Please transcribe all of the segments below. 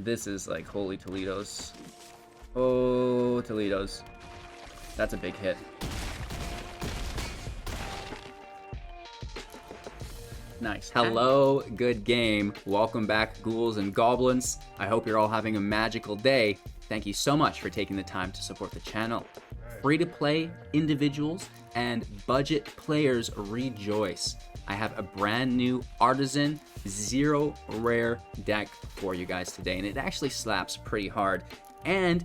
This is like holy Toledo's. Oh, Toledo's. That's a big hit. Nice. Hello, good game. Welcome back, ghouls and goblins. I hope you're all having a magical day. Thank you so much for taking the time to support the channel. Free-to-play individuals and budget players rejoice. I have a brand new Artisan Zero Rare deck for you guys today, and it actually slaps pretty hard. And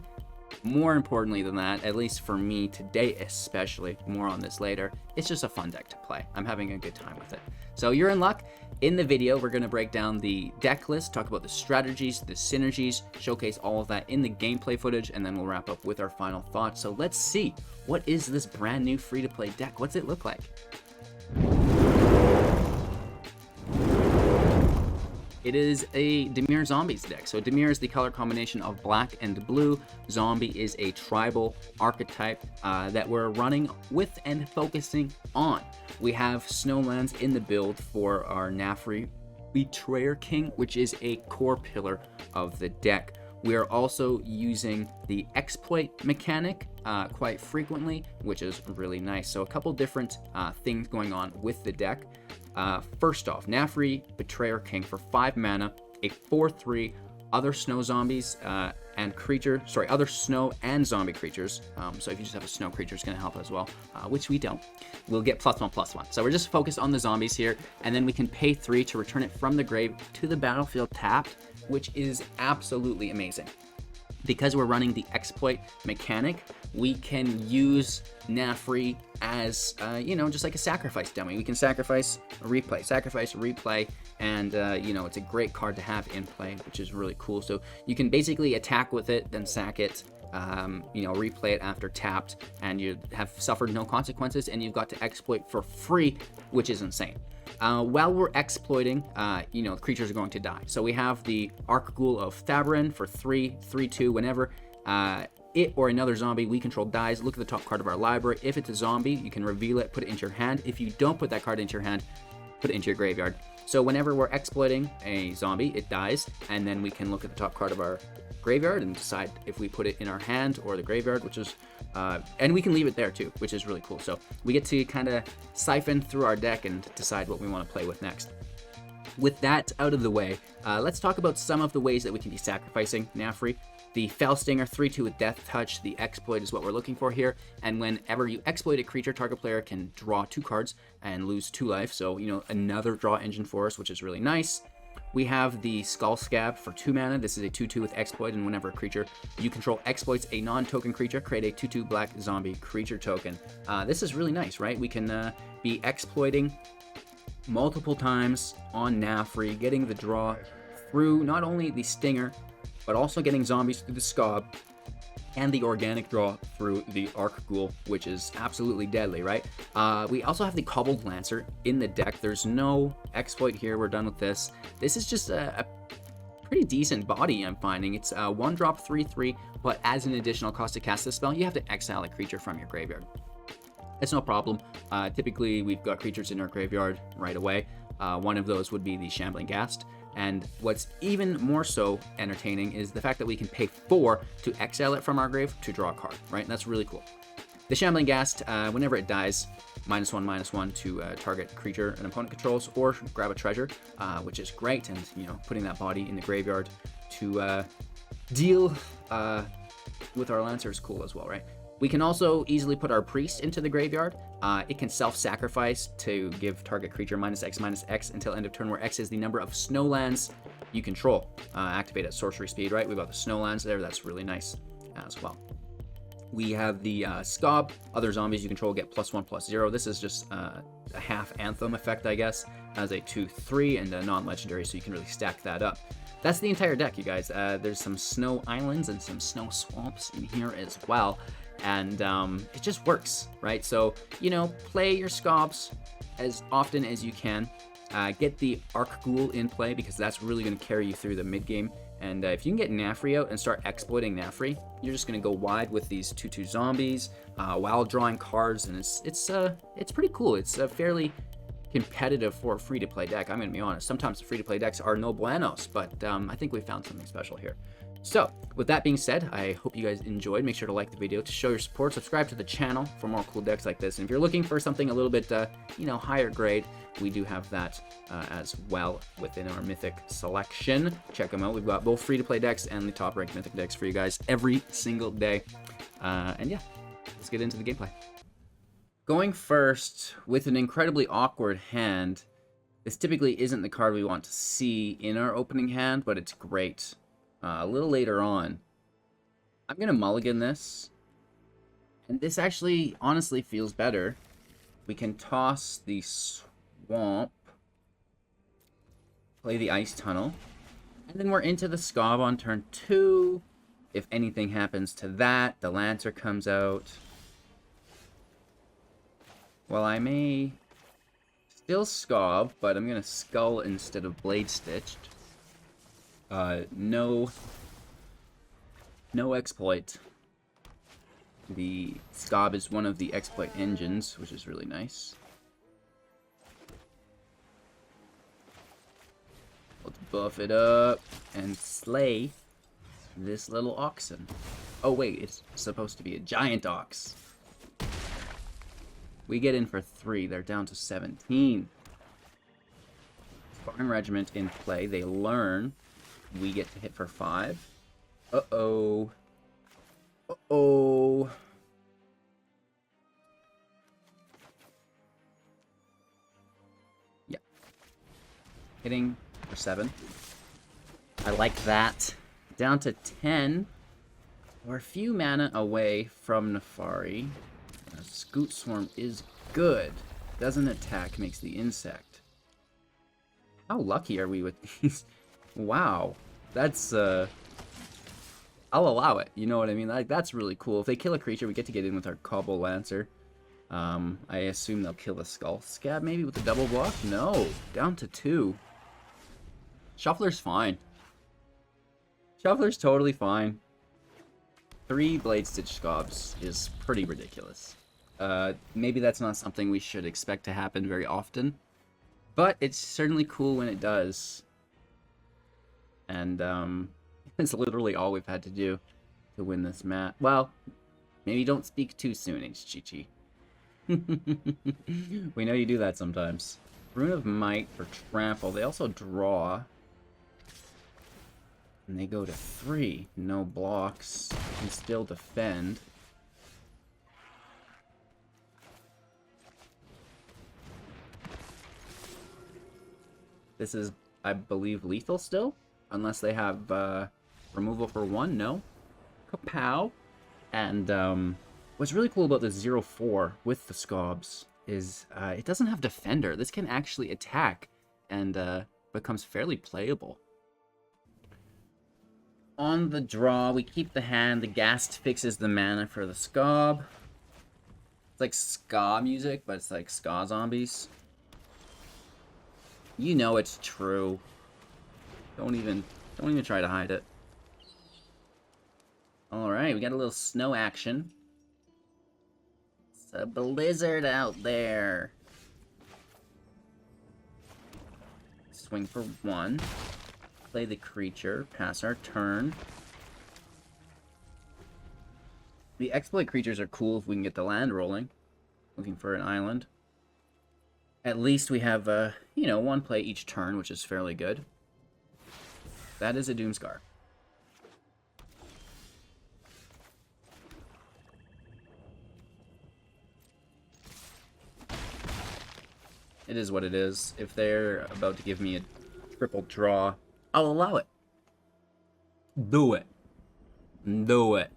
more importantly than that, at least for me today especially, more on this later, it's just a fun deck to play. I'm having a good time with it. So you're in luck. In the video, we're going to break down the deck list, talk about the strategies, the synergies, showcase all of that in the gameplay footage, and then we'll wrap up with our final thoughts. So let's see, what is this brand new free-to-play deck? What's it look like? It is a Dimir Zombies deck. So Dimir is the color combination of black and blue. Zombie is a tribal archetype that we're running with and focusing on. We have Snowlands in the build for our Nafri Betrayer King, which is a core pillar of the deck. We are also using the exploit mechanic quite frequently, which is really nice. So a couple different things going on with the deck. First off, Nafri Betrayer King for 5 mana, a 4/3, other snow zombies other snow and zombie creatures. So if you just have a snow creature, it's going to help as well, which we don't. We'll get +1/+1. So we're just focused on the zombies here, and then we can pay 3 to return it from the grave to the battlefield tapped, which is absolutely amazing. Because we're running the exploit mechanic, we can use Nafri as, just like a sacrifice dummy. We can sacrifice, replay, and, it's a great card to have in play, which is really cool. So you can basically attack with it, then sack it, replay it after tapped, and you have suffered no consequences, and you've got to exploit for free, which is insane. While we're exploiting, creatures are going to die. So we have the Archghoul of Thabarin for 3/3/2. Whenever it or another zombie we control dies, look at the top card of our library. If it's a zombie, you can reveal it, put it into your hand. If you don't put that card into your hand, put it into your graveyard. So whenever we're exploiting a zombie, it dies, and then we can look at the top card of our graveyard and decide if we put it in our hand or the graveyard, which is and we can leave it there too, which is really cool. So we get to kind of siphon through our deck and decide what we want to play with next. With that out of the way, let's talk about some of the ways that we can be sacrificing Nafri. The Fellstinger 3/2 with Death Touch, the exploit is what we're looking for here, and whenever you exploit a creature, target player can draw 2 cards and lose 2 life, so another draw engine for us, which is really nice. We have the Skull Scab for 2 mana. This is a 2/2 with exploit, and whenever a creature you control exploits a non-token creature, create a 2/2 black zombie creature token. This is really nice, right? We can be exploiting multiple times on Nafri, getting the draw through not only the Stinger, but also getting zombies through the Scob, and the organic draw through the Archghoul, which is absolutely deadly, right? We also have the Cobbled Lancer in the deck. There's no exploit here. We're done with this. This is just a pretty decent body, I'm finding. It's 1-drop 3/3, but as an additional cost to cast this spell, you have to exile a creature from your graveyard. It's no problem. Typically, we've got creatures in our graveyard right away. One of those would be the Shambling Ghast. And what's even more so entertaining is the fact that we can pay 4 to exile it from our grave to draw a card, right? And that's really cool. The Shambling Ghast, whenever it dies, -1/-1 to target creature an opponent controls, or grab a treasure, which is great. And, putting that body in the graveyard to deal with our Lancer is cool as well, right? We can also easily put our Priest into the graveyard. It can self-sacrifice to give target creature -X/-X until end of turn, where X is the number of Snowlands you control. Activate at sorcery speed, right? We've got the Snowlands there. That's really nice as well. We have the Scob. Other zombies you control get +1/+0. This is just a half Anthem effect, I guess, as a 2/3 and a non-legendary, so you can really stack that up. That's the entire deck, you guys. There's some snow islands and some snow swamps in here as well. And it just works, right? So, play your Scobs as often as you can. Get the Archghoul in play, because that's really going to carry you through the mid-game. And if you can get Nafri out and start exploiting Nafri, you're just going to go wide with these 2/2 zombies while drawing cards, and it's pretty cool. It's fairly competitive for a free-to-play deck. I'm going to be honest. Sometimes the free-to-play decks are no buenos, but I think we found something special here. So, with that being said, I hope you guys enjoyed. Make sure to like the video to show your support. Subscribe to the channel for more cool decks like this. And if you're looking for something a little bit, higher grade, we do have that as well within our Mythic selection. Check them out. We've got both free-to-play decks and the top-ranked Mythic decks for you guys every single day. And yeah, let's get into the gameplay. Going first with an incredibly awkward hand. This typically isn't the card we want to see in our opening hand, but it's great. A little later on, I'm going to mulligan this. And this actually, honestly, feels better. We can toss the Swamp, play the Ice Tunnel, and then we're into the Scob on turn 2. If anything happens to that, the Lancer comes out. Well, I may still Scob, but I'm going to Skull instead of Blade Stitched. No exploit. The Scob is one of the exploit engines, which is really nice. Let's buff it up and slay this little oxen. Oh wait, it's supposed to be a giant ox. We get in for 3. They're down to 17. Sparring Regiment in play. They learn. We get to hit for 5. Uh-oh. Uh-oh. Yeah. Hitting for 7. I like that. Down to 10. We're a few mana away from Nefari. Scoot Swarm is good. Doesn't attack, makes the insect. How lucky are we with these? Wow. That's, I'll allow it. You know what I mean? Like, that's really cool. If they kill a creature, we get to get in with our Cobble Lancer. I assume they'll kill the Skull Scab, maybe, with the double block? No. Down to 2. Shuffler's fine. Shuffler's totally fine. 3 Blade Stitch Scobs is pretty ridiculous. Maybe that's not something we should expect to happen very often, but it's certainly cool when it does. And it's literally all we've had to do to win this match. Well, maybe don't speak too soon, HGG. We know you do that sometimes. Rune of Might for Trample. They also draw. And they go to 3. No blocks. Can still defend. This is, I believe, lethal still? Unless they have removal for 1. No. Kapow. And what's really cool about this 0-4 with the Scobs is it doesn't have Defender. This can actually attack and becomes fairly playable. On the draw, we keep the hand. The Ghast fixes the mana for the Scob. It's like ska music, but it's like ska zombies. You know it's true. Don't even try to hide it. Alright, we got a little snow action. It's a blizzard out there. Swing for 1. Play the creature, pass our turn. The exploit creatures are cool if we can get the land rolling. Looking for an island. At least we have, you know, 1 play each turn, which is fairly good. That is a Doomscar. It is what it is. If they're about to give me a triple draw, I'll allow it. Do it. Do it.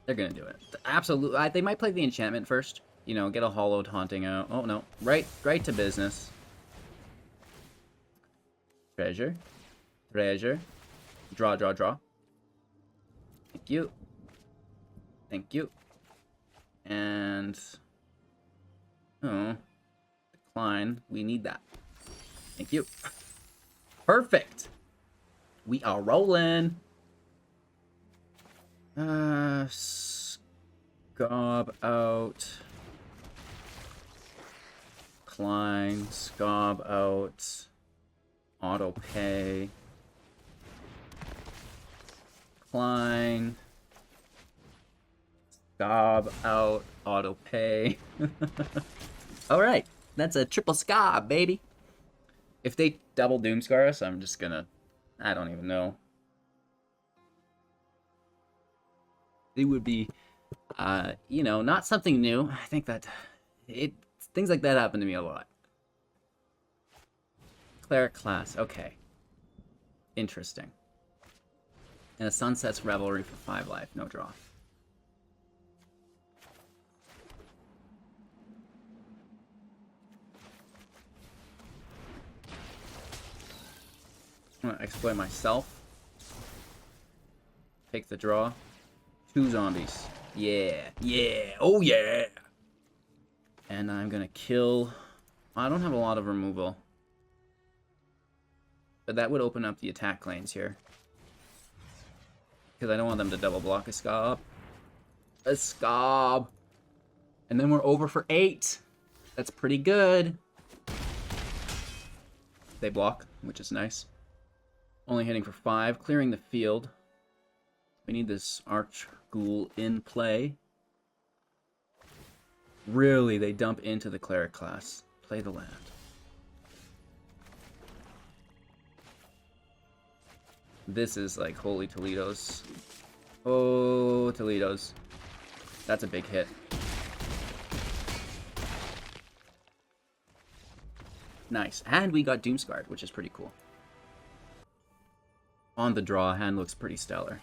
They're gonna do it. Absolutely. They might play the enchantment first. You know, get a Hollowed Haunting out. Oh, no. Right to business. Treasure. Treasure. Draw, draw, draw. Thank you. Thank you. And... oh. Decline. We need that. Thank you. Perfect. We are rolling. Scob out. Decline, Scob out, auto pay, decline, Scob out, auto pay. All right, that's a triple Scob, baby. If they double Doomscar us, I'm just gonna, I don't even know. It would be, you know, not something new. I think that things like that happen to me a lot. Cleric class, okay. Interesting. And a Sunset's Revelry for 5 life, no draw. I'm gonna exploit myself. Take the draw. 2 zombies. Yeah, yeah, oh yeah! And I'm gonna kill... I don't have a lot of removal. But that would open up the attack lanes here. Because I don't want them to double block a Scob. A Scob! And then we're over for 8! That's pretty good. They block, which is nice. Only hitting for 5, clearing the field. We need this Arch Ghoul in play. Really, they dump into the Cleric class. Play the land. This is like holy Toledo's. Oh, Toledo's. That's a big hit. Nice. And we got Doomscarred, which is pretty cool. On the draw, hand looks pretty stellar.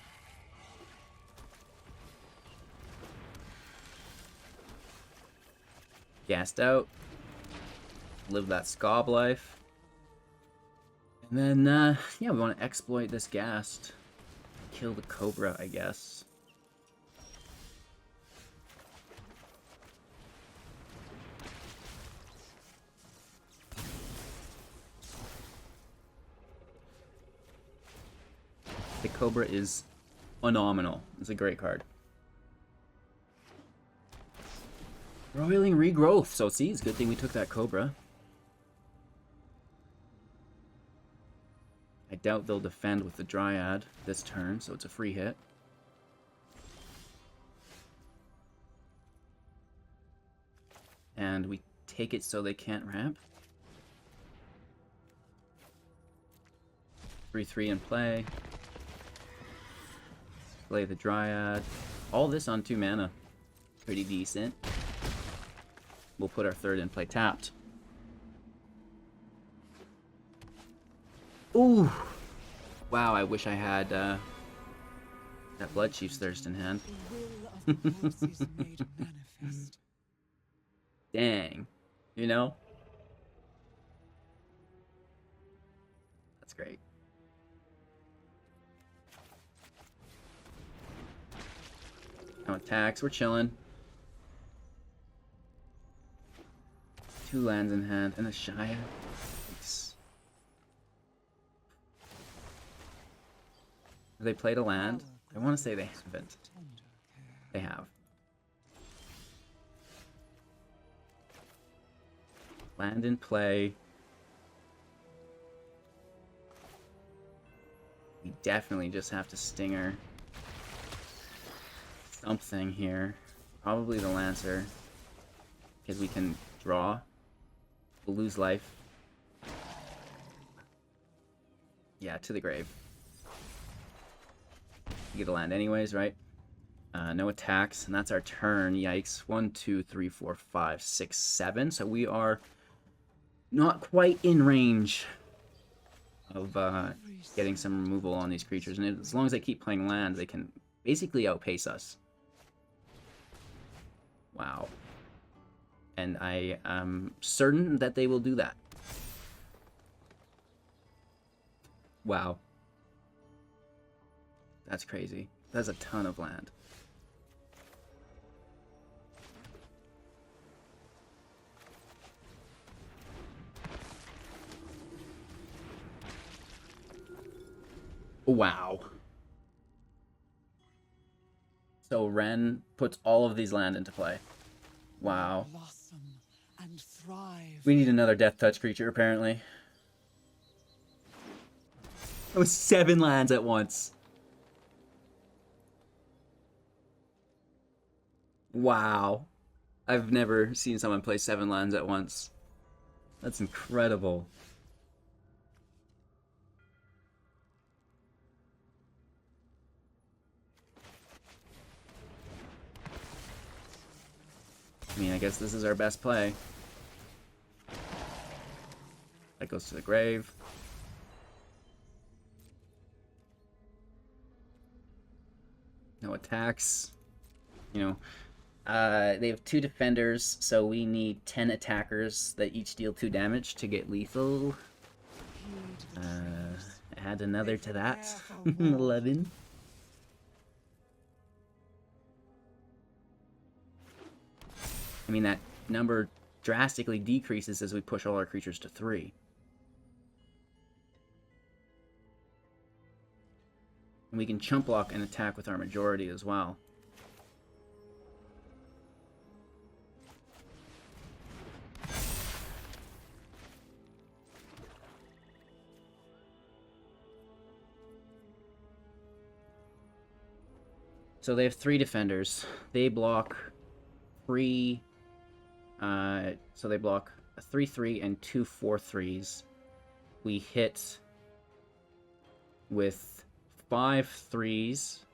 Gassed out. Live that Scob life. And then, yeah, we want to exploit this Ghast. Kill the Cobra, I guess. The Cobra is phenomenal. It's a great card. Roiling Regrowth. So, see, it's a good thing we took that Cobra. I doubt they'll defend with the Dryad this turn, so it's a free hit. And we take it so they can't ramp. 3/3 in play. Play the Dryad. All this on 2 mana. Pretty decent. We'll put our 3rd in play tapped. Ooh! Wow, I wish I had that Blood Chief's Thirst in hand. Dang. You know? That's great. No attacks, we're chilling. 2 lands in hand and a Shia. Have they played a land? I want to say they haven't. They have. Land in play. We definitely just have to stinger something here. Probably the Lancer. Because we can draw. We'll lose life. Yeah, to the grave. We get a land anyways, right? No attacks, and that's our turn. Yikes. 1, 2, 3, 4, 5, 6, 7. So we are not quite in range of getting some removal on these creatures. And as long as they keep playing land, they can basically outpace us. Wow. And I am certain that they will do that. Wow. That's crazy. That's a ton of land. Wow. So Ren puts all of these land into play. Wow. We need another Death Touch creature, apparently. That was 7 lands at once. Wow. I've never seen someone play 7 lands at once. That's incredible. I mean, I guess this is our best play. That goes to the grave. No attacks. You know, they have 2 defenders, so we need 10 attackers that each deal 2 damage to get lethal. Add another to that. 11. I mean, that number drastically decreases as we push all our creatures to 3. And we can chump block and attack with our majority as well. So they have 3 defenders. They block 3. So they block a 3/3 and 2 4/3s. We hit with 5 3s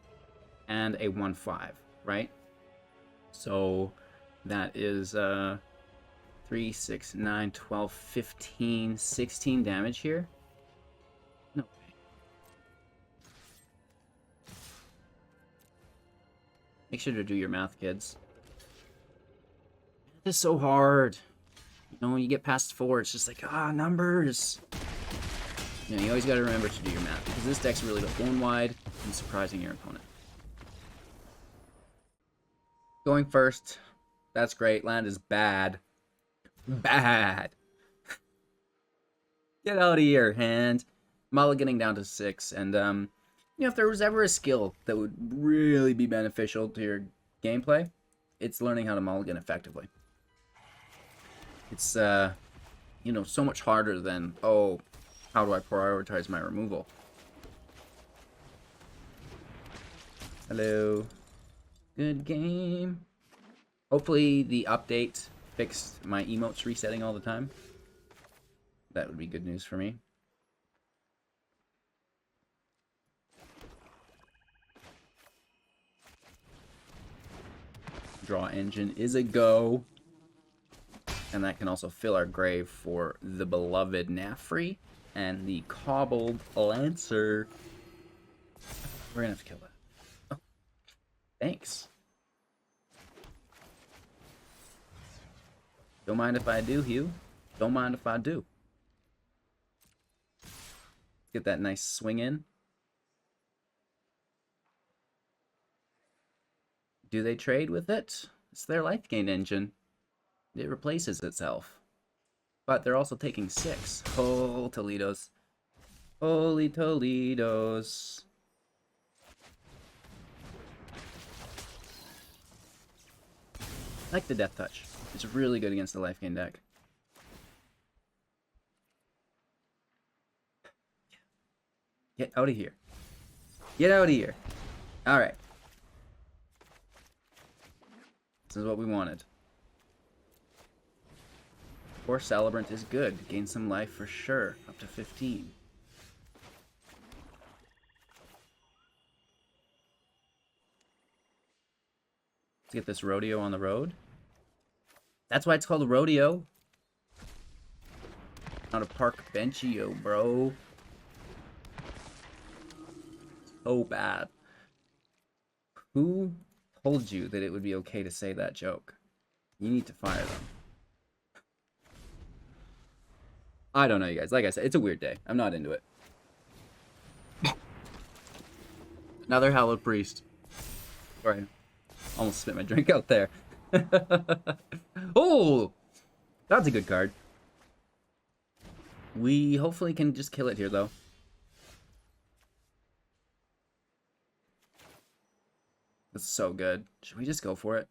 and a 1/5, right? So that is 3, 6, 9, 12, 15, 16 damage here. No way. Make sure to do your math, kids. This is so hard. You know, when you get past 4, it's just like, numbers. You know, you always got to remember to do your math, because this deck's really about going wide and surprising your opponent. Going first, that's great. Land is bad. Bad. Get out of here, hand. Mulliganing down to 6, and, you know, if there was ever a skill that would really be beneficial to your gameplay, it's learning how to mulligan effectively. It's, you know, so much harder than, oh, how do I prioritize my removal? Hello. Good game. Hopefully the update fixed my emotes resetting all the time. That would be good news for me. Draw engine is a go. And that can also fill our grave for the beloved Nafri and the Cobbled Lancer. We're gonna have to kill that. Oh, thanks. Don't mind if I do, Hugh. Don't mind if I do. Get that nice swing in. Do they trade with it? It's their life gain engine. It replaces itself. But they're also taking 6. Oh, Toledo's. Holy Toledo's. I like the Death Touch. It's really good against the life gain deck. Get out of here. Get out of here. Alright. This is what we wanted. Or Celebrant is good. Gain some life for sure. Up to 15. Let's get this rodeo on the road. That's why it's called a rodeo. Not a park benchio, bro. So bad. Who told you that it would be okay to say that joke? You need to fire them. I don't know, you guys. Like I said, it's a weird day. I'm not into it. Another Hallowed Priest. Sorry. Almost spit my drink out there. Oh! That's a good card. We hopefully can just kill it here, though. That's so good. Should we just go for it?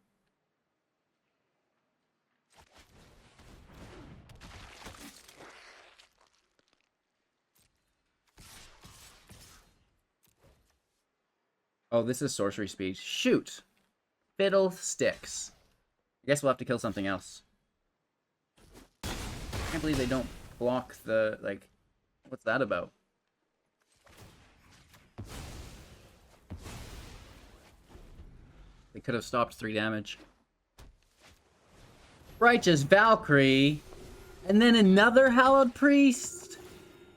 Oh, this is sorcery speed. Shoot! Fiddlesticks. I guess we'll have to kill something else. I can't believe they don't block the, like... What's that about? They could have stopped 3 damage. Righteous Valkyrie! And then another Hallowed Priest?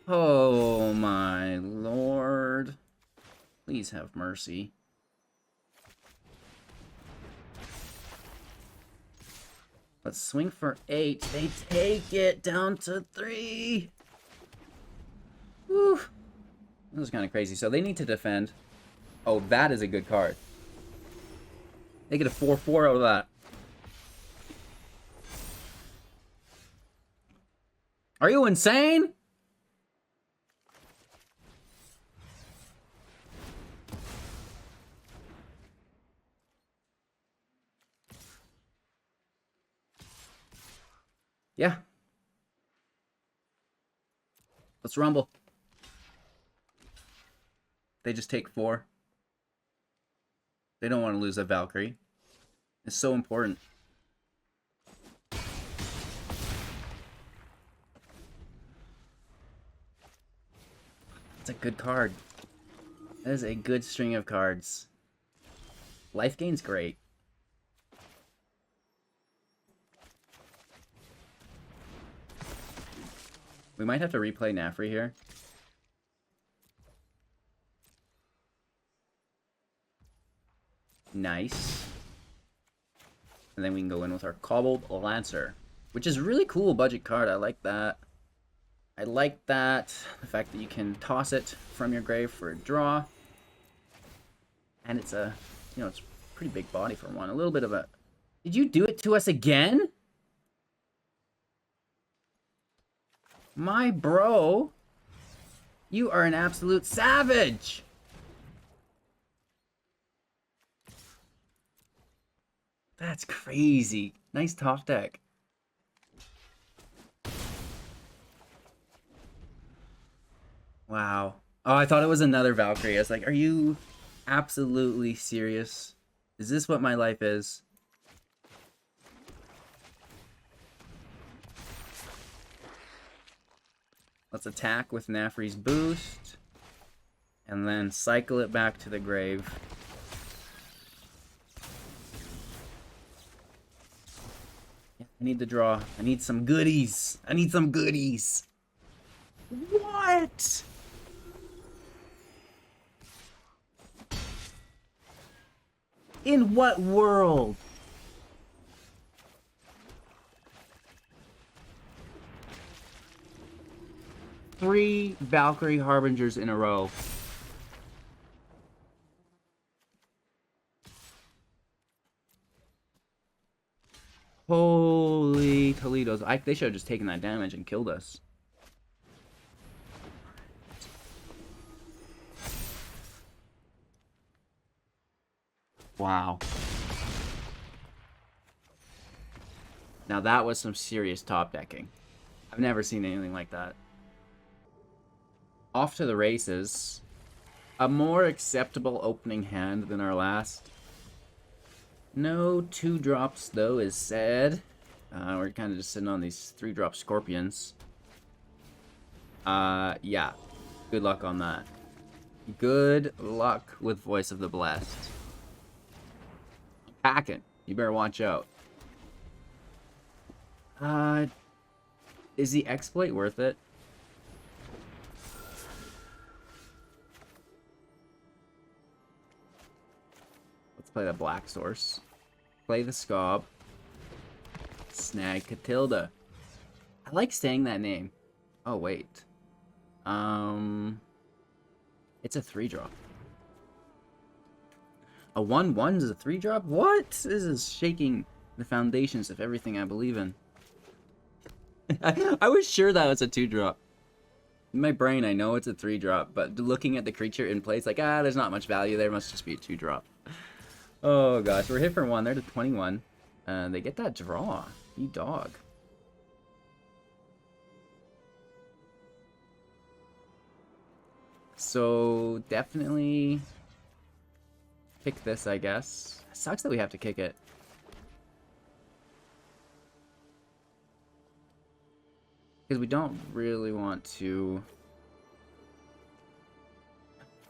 Oh my lord. Please have mercy. Let's swing for 8. They take it down to 3. Woo. This is kind of crazy. So they need to defend. Oh, that is a good card. They get a 4/4 out of that. Are you insane? Yeah. Let's rumble. They just take 4. They don't want to lose a Valkyrie. It's so important. That's a good card. That is a good string of cards. Life gain's great. We might have to replay Nafri here. Nice. And then we can go in with our Cobbled Lancer, which is really cool budget card. I like that. I like that. The fact that you can toss it from your grave for a draw. And it's a, you know, it's a pretty big body for one. A little bit of a... Did you do it to us again? My bro. You are an absolute savage. That's crazy. Nice top deck. Wow. Oh, I thought it was another Valkyrie. I was like, are you absolutely serious? Is this what my life is? Let's attack with Nafri's boost. And then cycle it back to the grave. I need the draw. I need some goodies. I need some goodies. What? In what world? Three Valkyrie Harbingers in a row. Holy Toledo's. They should have just taken that damage and killed us. Wow. Now that was some serious top decking. I've never seen anything like that. Off to the races. A more acceptable opening hand than our last. No 2-drops, though, is said. We're kind of just sitting on these 3-drop Scorpions. Yeah. Good luck on that. Good luck with Voice of the Blessed. Packing. You better watch out. Is the exploit worth it? Let's play the Black Source. Play the Scob. Snag Catilda. I like saying that name. Oh, wait. It's a 3-drop. A 1/1 is a 3-drop? What? This is shaking the foundations of everything I believe in. I was sure that was a 2-drop. In my brain, I know it's a 3-drop, but looking at the creature in place, like, there's not much value there. Must just be a 2-drop. Oh, gosh. We're hit for 1. They're to 21. They get that draw. You dog. So, definitely kick this, I guess. It sucks that we have to kick it. Because we don't really want to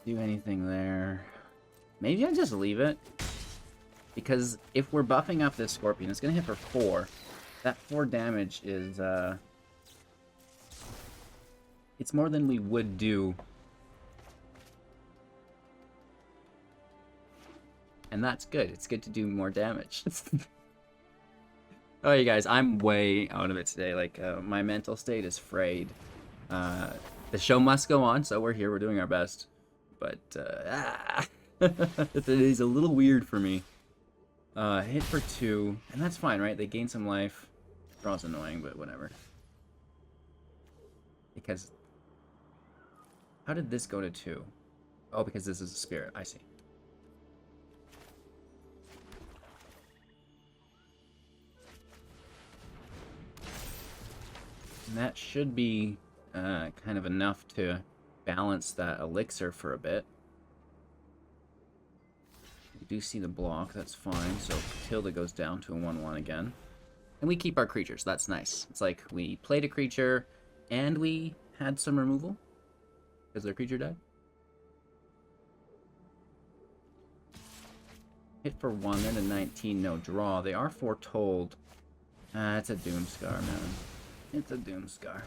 do anything there. Maybe I just leave it. Because if we're buffing up this Scorpion, it's going to hit for 4. That 4 damage is, it's more than we would do. And that's good. It's good to do more damage. Oh, you guys, I'm way out of it today. Like, my mental state is frayed. The show must go on, so we're here. We're doing our best. But, it is a little weird for me. Hit for 2, and that's fine, right? They gain some life. Draw's annoying, but whatever. Because... how did this go to 2? Oh, because this is a spirit. I see. And that should be kind of enough to balance that elixir for a bit. We do see the block, that's fine. So Tilda goes down to a 1-1 again. And we keep our creatures, that's nice. It's like we played a creature and we had some removal because their creature died. Hit for 1, then a 19, no draw. They are foretold. It's a Doomscar, man. It's a Doomscar.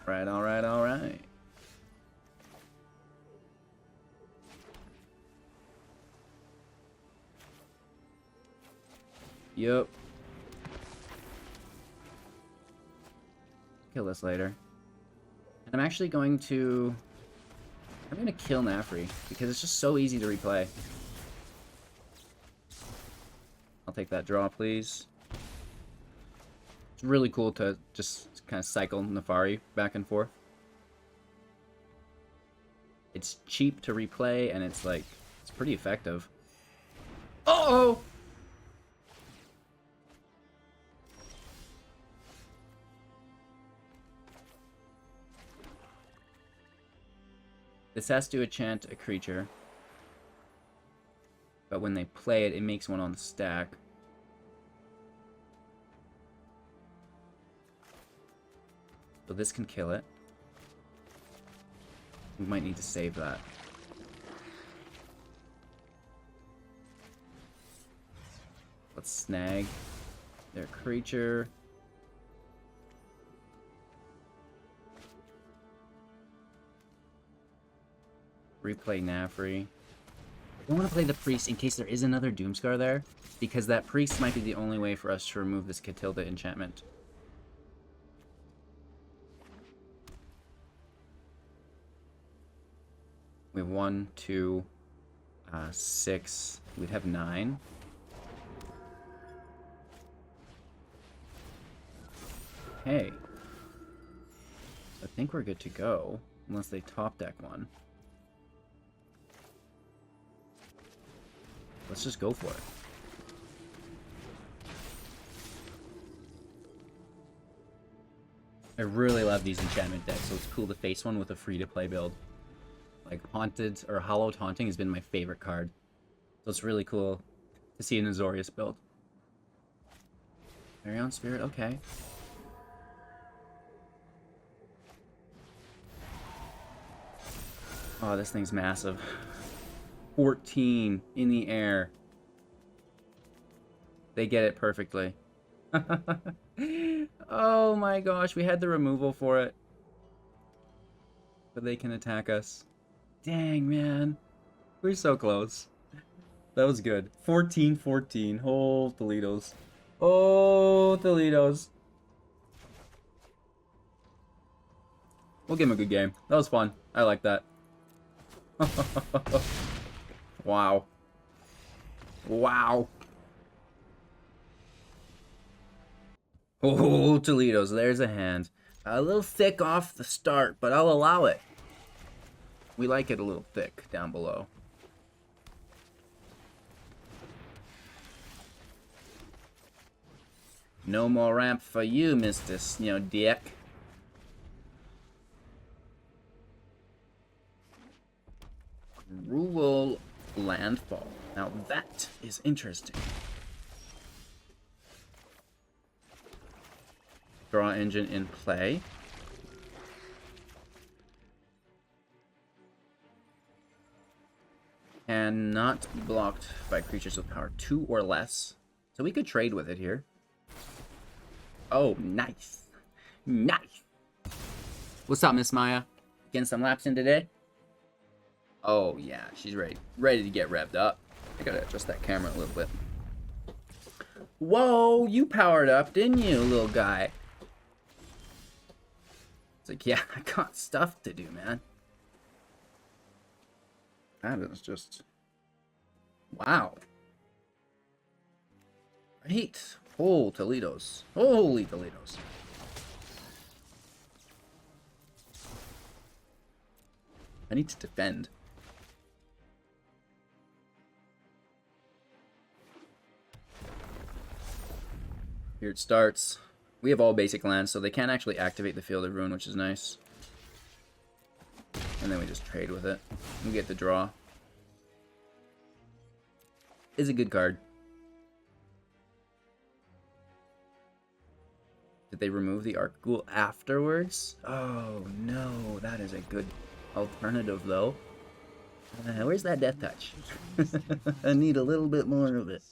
Right, alright, alright. Yup. Kill this later. And I'm actually going to... I'm going to kill Nafri, because it's just so easy to replay. I'll take that draw, please. It's really cool to just kind of cycle Nefari back and forth. It's cheap to replay, and it's like, it's pretty effective. Uh-oh! This has to enchant a creature. But when they play it, it makes one on the stack. So this can kill it. We might need to save that. Let's snag their creature. Replay Nafri. I want to play the Priest in case there is another Doomscar there, because that Priest might be the only way for us to remove this Catilda enchantment. We have 1, 2, 6. We'd have 9. Okay. I think we're good to go, unless they top deck one. Let's just go for it. I really love these enchantment decks, so it's cool to face one with a free-to-play build. Like, Haunted, or Hallowed Haunting has been my favorite card. So it's really cool to see an Azorius build. Very own Spirit, okay. Oh, this thing's massive. 14 in the air. They get it perfectly. Oh my gosh, we had the removal for it. But they can attack us. Dang, man. We're so close. That was good. 14-14. Oh, Toledo's. Oh, Toledo's. We'll give him a good game. That was fun. I like that. Wow. Wow. Oh, Toledo's. There's a hand. A little thick off the start, but I'll allow it. We like it a little thick down below. No more ramp for you, Mr. Dick. Rural landfall. Now that is interesting. Draw engine in play. And not be blocked by creatures with power 2 or less. So we could trade with it here. Oh, nice. Nice. What's up, Miss Maya? Getting some laps in today? Oh, yeah. She's ready. Ready to get revved up. I gotta adjust that camera a little bit. Whoa, you powered up, didn't you, little guy? It's like, yeah, I got stuff to do, man. That is just... wow. Right. Oh, Toledo's. Holy Toledo's. I need to defend. Here it starts. We have all basic lands, so they can't actually activate the Field of Ruin, which is nice. And then we just trade with it. We get the draw. Is a good card. Did they remove the Archghoul afterwards? Oh no, that is a good alternative though. Where's that Death Touch? I need a little bit more of it.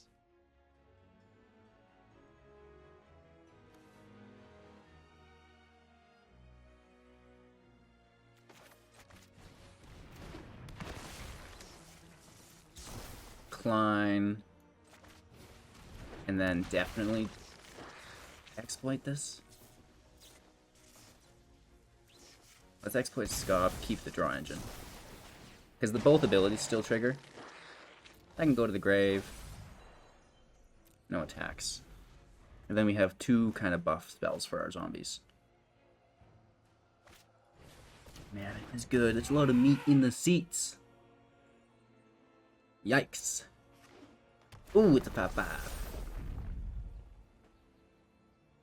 Klein. And then definitely exploit this. Let's exploit Scob, keep the draw engine. Because the both abilities still trigger. I can go to the grave. No attacks. And then we have two kind of buff spells for our zombies. Man, it is good. It's a lot of meat in the seats. Yikes. Ooh, it's a 5/5.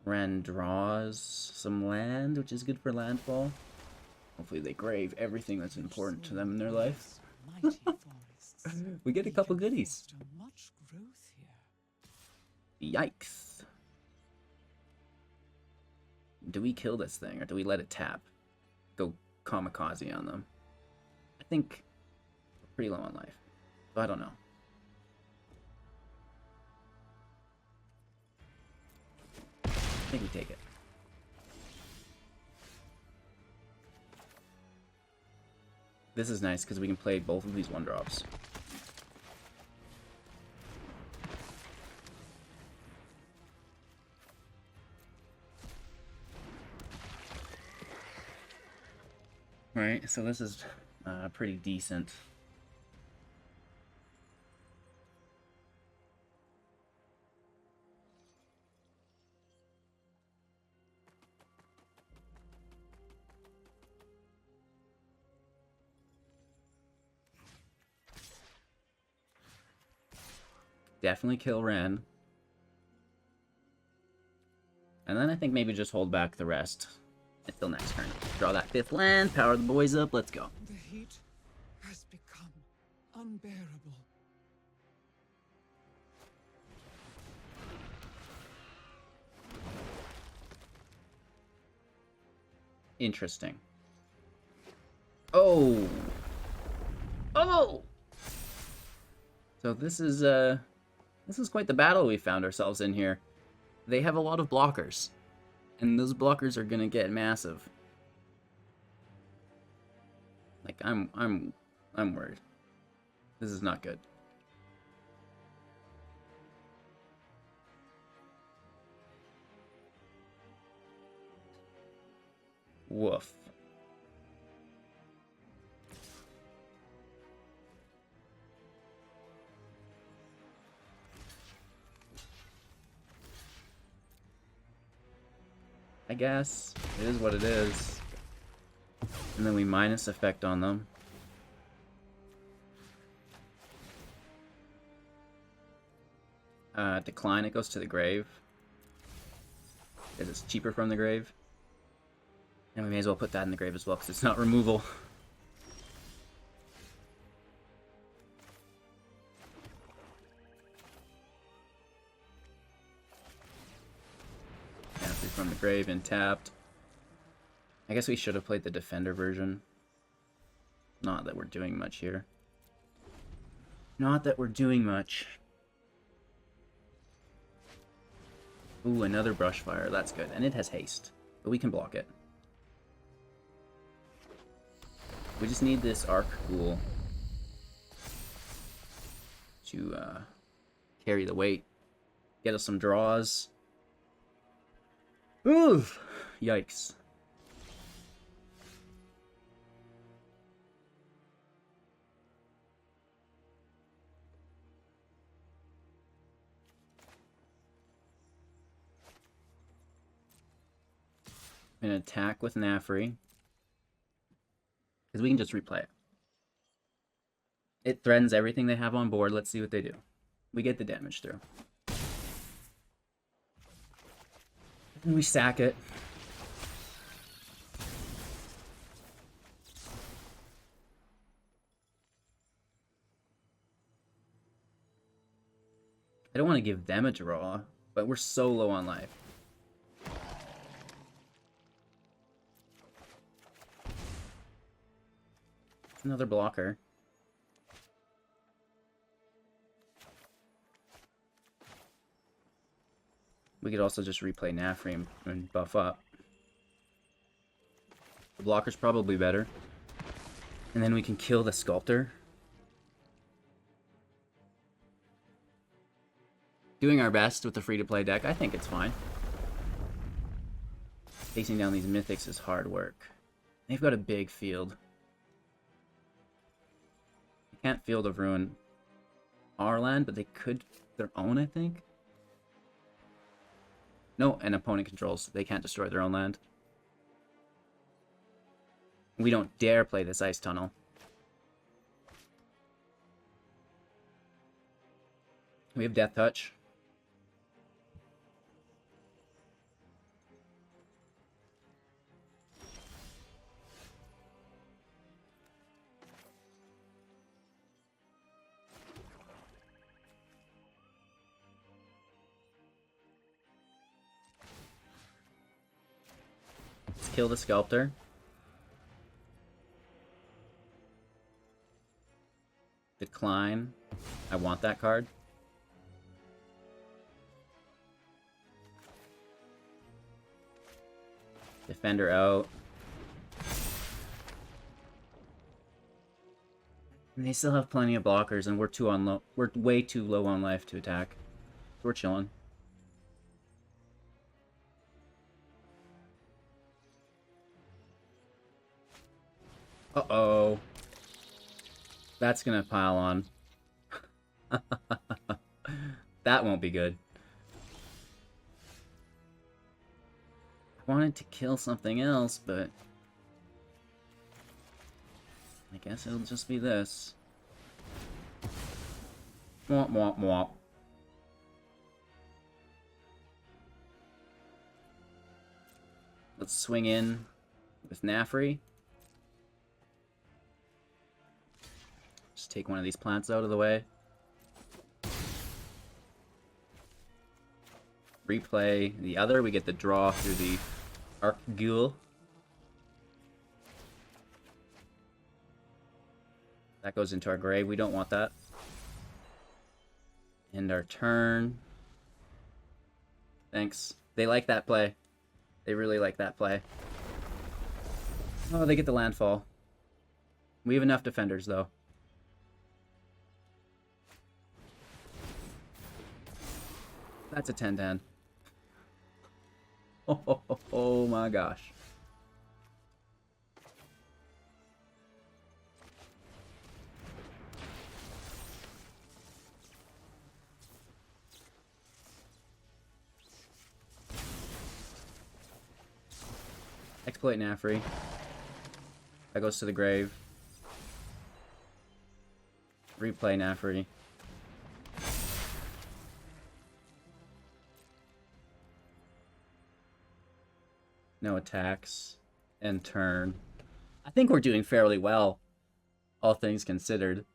Ren draws some land, which is good for landfall. Hopefully they grave everything that's important to them in their life. We get a couple goodies. Yikes. Do we kill this thing, or do we let it tap? Go kamikaze on them. I think we're pretty low on life. So I don't know. I think we take it. This is nice because we can play both of these 1-drops. Right, so this is pretty decent. Definitely kill Ren. And then I think maybe just hold back the rest until next turn. Draw that 5th land, power the boys up, let's go. The heat has become unbearable. Interesting. Oh! Oh! So this is quite the battle we found ourselves in here. They have a lot of blockers, and those blockers are gonna get massive. Like I'm worried. This is not good. Woof. I guess. It is what it is. And then we minus effect on them. Decline, it goes to the grave. Because it's cheaper from the grave. And we may as well put that in the grave as well, because it's not removal. grave and tapped. I guess we should have played the defender version. Not that we're doing much here. Not that we're doing much. Ooh, another brush fire. That's good. And it has haste. But we can block it. We just need this arc ghoul to carry the weight. Get us some draws. Oof! Yikes. I'm gonna attack with Nafri. Because we can just replay it. It threatens everything they have on board. Let's see what they do. We get the damage through. And we sack it. I don't want to give them a draw, but we're so low on life. Another blocker. We could also just replay Nafri and buff up. The blocker's probably better. And then we can kill the Sculptor. Doing our best with the free-to-play deck. I think it's fine. Facing down these Mythics is hard work. They've got a big field. They can't Field of Ruin our land, but they could their own, I think. No, an opponent controls. They can't destroy their own land. We don't dare play this Ice Tunnel. We have Death Touch. Let's kill the Sculptor. Decline. I want that card. Defender out. And they still have plenty of blockers, and we're way too low on life to attack. We're chilling. Uh-oh. That's gonna pile on. That won't be good. I wanted to kill something else, but I guess it'll just be this. Womp womp womp. Let's swing in with Nafri. Just take one of these plants out of the way. Replay the other. We get the draw through the Arc Ghoul. That goes into our grave. We don't want that. End our turn. Thanks. They like that play. They really like that play. Oh, they get the landfall. We have enough defenders, though. That's a 10-10. Oh my gosh. Exploit Nafri. That goes to the grave. Replay Nafri. No attacks. End turn. I think we're doing fairly well, all things considered.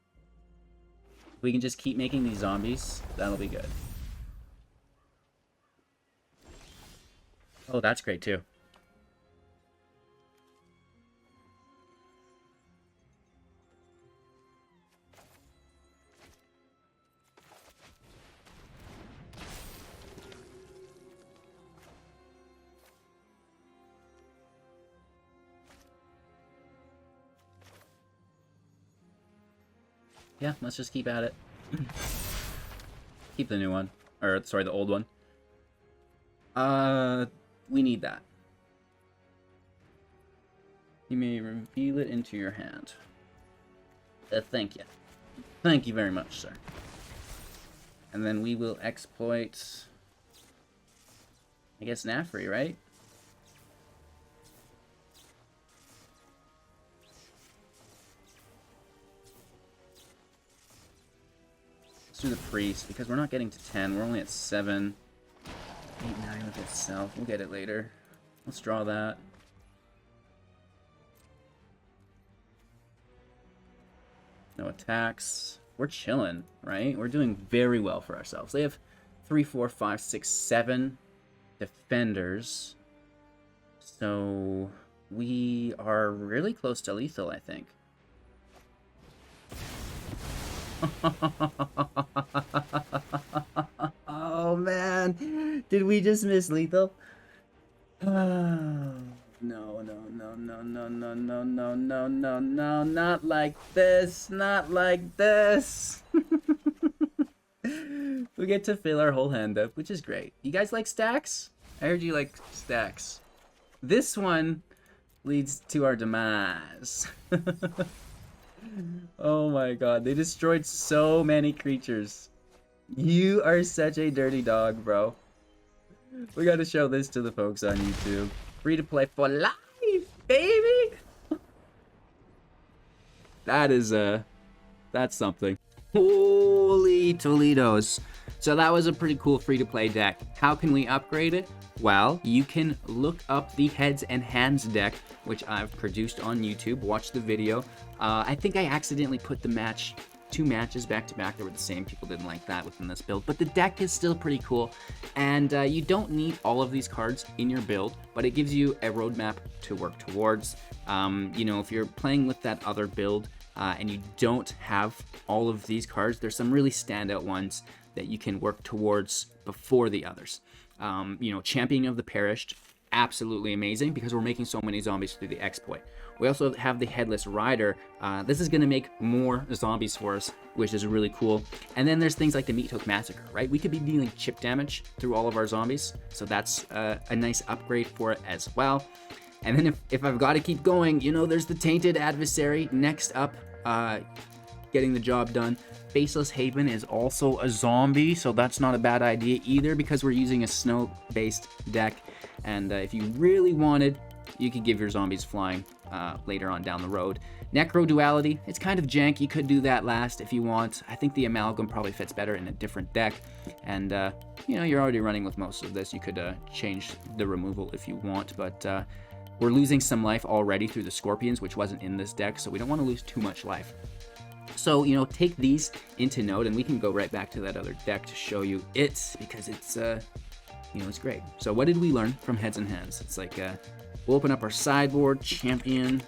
We can just keep making these zombies. That'll be good. Oh, that's great too. Yeah, let's just keep at it. Keep the new one. Or, sorry, the old one. We need that. You may reveal it into your hand. Thank you. Thank you very much, sir. And then we will exploit... I guess Nafri, right? Do the priest because we're not getting to 10. We're only at 7. 8, 9 with itself. We'll get it later. Let's draw that. No attacks. We're chilling, right? We're doing very well for ourselves. They have 3, 4, 5, 6, 7 defenders. So we are really close to lethal, I think. Oh man, did we just miss lethal? No, no, no, no, no, no, no, no, no, no, no, not like this, not like this. We get to fill our whole hand up, which is great. You guys like stacks? I heard you like stacks. This one leads to our demise. Oh my god, they destroyed so many creatures. You are such a dirty dog, bro. We gotta show this to the folks on YouTube. Free to play for life, baby! That is, that's something. Holy Toledos. So that was a pretty cool free-to-play deck. How can we upgrade it? Well, you can look up the Heads and Hands deck, which I've produced on YouTube. Watch the video. I think I accidentally put the two matches back to back. They were the same. People didn't like that within this build, but the deck is still pretty cool. And you don't need all of these cards in your build, but it gives you a roadmap to work towards. You know, if you're playing with that other build and you don't have all of these cards, there's some really standout ones that you can work towards before the others. You know, Champion of the Perished, absolutely amazing because we're making so many zombies through the exploit. We also have the Headless Rider. This is going to make more zombies for us, which is really cool. And then there's things like the Meat Hook Massacre, right? We could be dealing chip damage through all of our zombies, so that's a nice upgrade for it as well. And then if I've got to keep going, you know, there's the Tainted Adversary next up, getting the job done. Faceless Haven is also a zombie, so that's not a bad idea either because we're using a snow-based deck. And if you really wanted, you could give your zombies flying later on down the road. Necro Duality, it's kind of jank. You could do that last if you want. I think the Amalgam probably fits better in a different deck. And, you know, you're already running with most of this. You could change the removal if you want, but we're losing some life already through the Scorpions, which wasn't in this deck, so we don't want to lose too much life. So, you know, take these into note, and we can go right back to that other deck to show you it, because it's, you know, it's great. So what did we learn from Heads and Hands? It's like, we'll open up our sideboard, Champion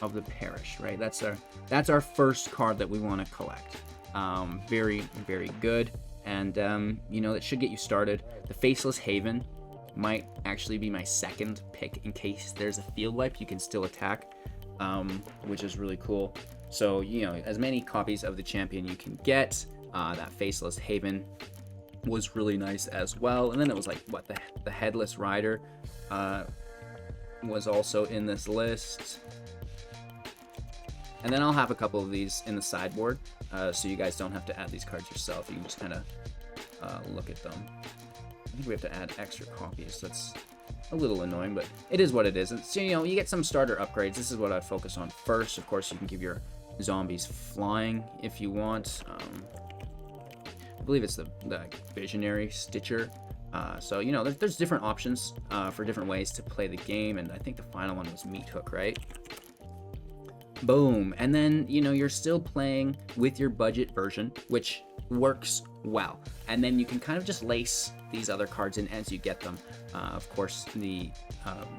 of the Parish, right? That's our first card that we want to collect. Very, very good. And, you know, that should get you started. The Faceless Haven might actually be my second pick in case there's a field wipe. You can still attack, which is really cool. So, you know, as many copies of the Champion you can get. That Faceless Haven was really nice as well. And then it was like, what, the Headless Rider was also in this list. And then I'll have a couple of these in the sideboard, so you guys don't have to add these cards yourself. You can just kind of look at them. I think we have to add extra copies. That's a little annoying, but it is what it is. So, you know, you get some starter upgrades. This is what I'd focus on first. Of course, you can give your zombies flying if you want. I believe it's the Visionary Stitcher. So, you know, there's different options for different ways to play the game, and I think the final one was Meat Hook, right? Boom. And then, you know, you're still playing with your budget version, which works well. And then you can kind of just lace these other cards in as you get them. Of course, the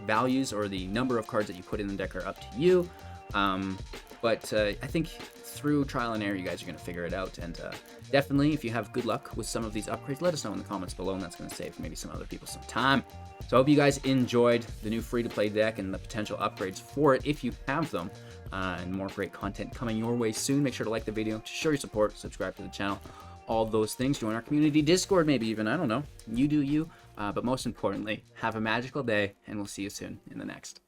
values or the number of cards that you put in the deck are up to you. But I think through trial and error, you guys are going to figure it out. And definitely, if you have good luck with some of these upgrades, let us know in the comments below, and that's going to save maybe some other people some time. So I hope you guys enjoyed the new free-to-play deck and the potential upgrades for it if you have them. And more great content coming your way soon. Make sure to like the video, to show your support, subscribe to the channel, all those things. Join our community Discord maybe even, I don't know. You do you. But most importantly, have a magical day, and we'll see you soon in the next.